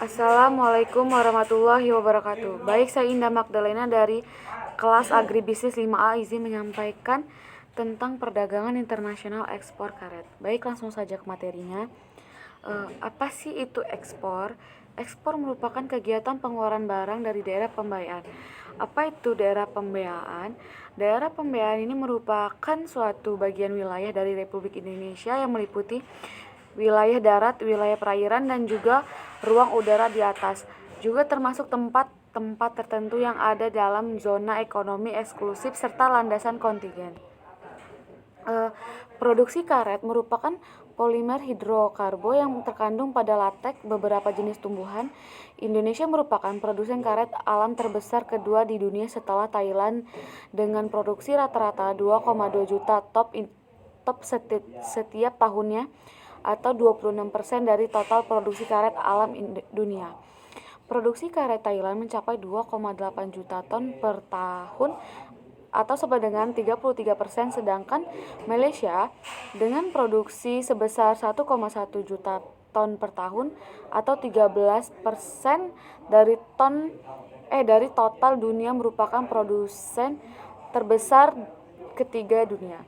Assalamualaikum warahmatullahi wabarakatuh. Baik, saya Indah Magdalena dari kelas Agribisnis 5A izin menyampaikan tentang perdagangan internasional ekspor karet. Baik, langsung saja ke materinya. Apa sih itu ekspor? Ekspor merupakan kegiatan pengeluaran barang dari daerah pembiayaan. Apa itu daerah pembiayaan? Daerah pembiayaan ini merupakan suatu bagian wilayah dari Republik Indonesia yang meliputi wilayah darat, wilayah perairan, dan juga ruang udara di atas. Juga termasuk tempat-tempat tertentu yang ada dalam zona ekonomi eksklusif serta landasan kontingen. Produksi karet merupakan polimer hidrokarbo yang terkandung pada latek beberapa jenis tumbuhan. Indonesia merupakan produsen karet alam terbesar kedua di dunia setelah Thailand dengan produksi rata-rata 2,2 juta top setiap tahunnya atau 26% dari total produksi karet alam dunia. Produksi karet Thailand mencapai 2,8 juta ton per tahun atau sama dengan 33%, sedangkan Malaysia dengan produksi sebesar 1,1 juta ton per tahun atau 13% dari total dunia merupakan produsen terbesar ketiga dunia.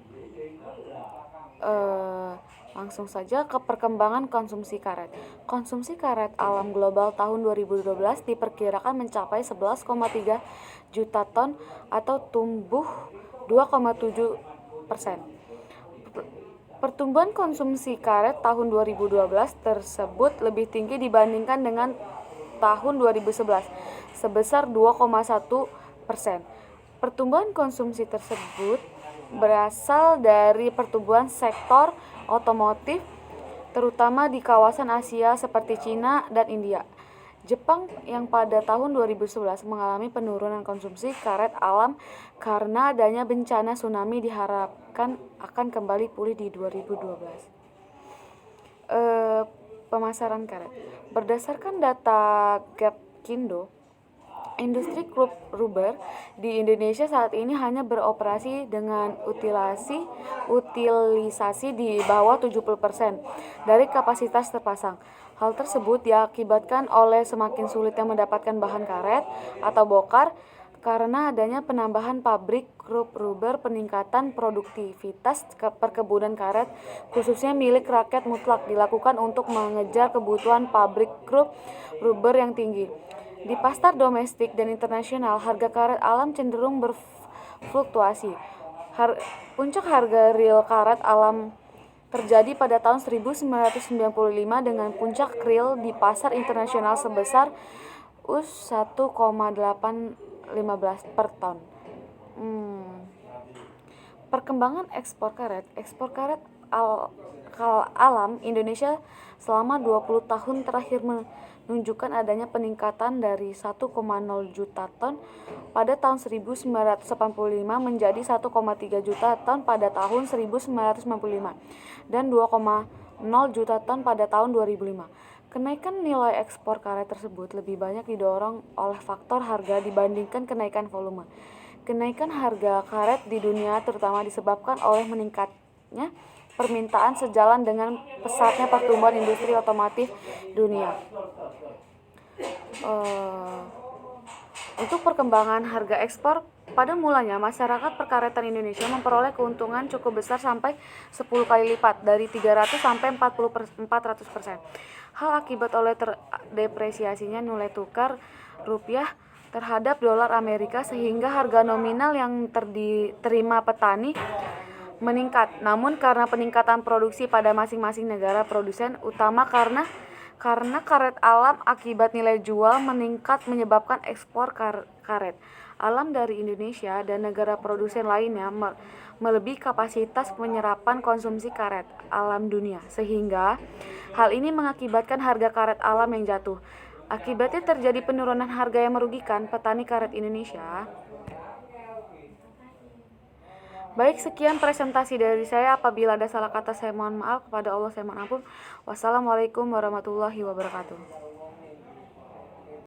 Langsung saja ke perkembangan konsumsi karet. Konsumsi karet alam global tahun 2012 diperkirakan mencapai 11,3 juta ton atau tumbuh 2,7%. Pertumbuhan konsumsi karet tahun 2012 tersebut lebih tinggi dibandingkan dengan tahun 2011 sebesar 2,1%. Pertumbuhan konsumsi tersebut berasal dari pertumbuhan sektor otomotif terutama di kawasan Asia seperti Cina dan India. Jepang yang pada tahun 2011 mengalami penurunan konsumsi karet alam karena adanya bencana tsunami diharapkan akan kembali pulih di 2012. Pemasaran karet. Berdasarkan data Gapkindo, industri crop rubber di Indonesia saat ini hanya beroperasi dengan utilisasi di bawah 70% dari kapasitas terpasang. Hal tersebut diakibatkan oleh semakin sulitnya mendapatkan bahan karet atau bokar karena adanya penambahan pabrik crop rubber, peningkatan produktivitas perkebunan karet khususnya milik rakyat mutlak dilakukan untuk mengejar kebutuhan pabrik crop rubber yang tinggi. Di pasar domestik dan internasional, harga karet alam cenderung berfluktuasi. Puncak harga real karet alam terjadi pada tahun 1995 dengan puncak real di pasar internasional sebesar US 1,815 per ton. Perkembangan ekspor karet. Ekspor karet alam Indonesia selama 20 tahun terakhir menunjukkan adanya peningkatan dari 1,0 juta ton pada tahun 1985 menjadi 1,3 juta ton pada tahun 1995 dan 2,0 juta ton pada tahun 2005. Kenaikan nilai ekspor karet tersebut lebih banyak didorong oleh faktor harga dibandingkan kenaikan volume. Kenaikan harga karet di dunia terutama disebabkan oleh meningkatnya permintaan sejalan dengan pesatnya pertumbuhan industri otomotif dunia. Untuk perkembangan harga ekspor, pada mulanya masyarakat perkaretan Indonesia memperoleh keuntungan cukup besar sampai 10 kali lipat dari 300 sampai 400%. Hal akibat oleh depresiasinya nilai tukar rupiah terhadap dolar Amerika sehingga harga nominal yang diterima petani meningkat. Namun karena peningkatan produksi pada masing-masing negara produsen utama karena karet alam akibat nilai jual meningkat menyebabkan ekspor karet alam dari Indonesia dan negara produsen lainnya melebihi kapasitas penyerapan konsumsi karet alam dunia sehingga hal ini mengakibatkan harga karet alam yang jatuh. Akibatnya terjadi penurunan harga yang merugikan petani karet Indonesia. Baik, sekian presentasi dari saya. Apabila ada salah kata saya mohon maaf, kepada Allah saya mohon ampun. Wassalamualaikum warahmatullahi wabarakatuh.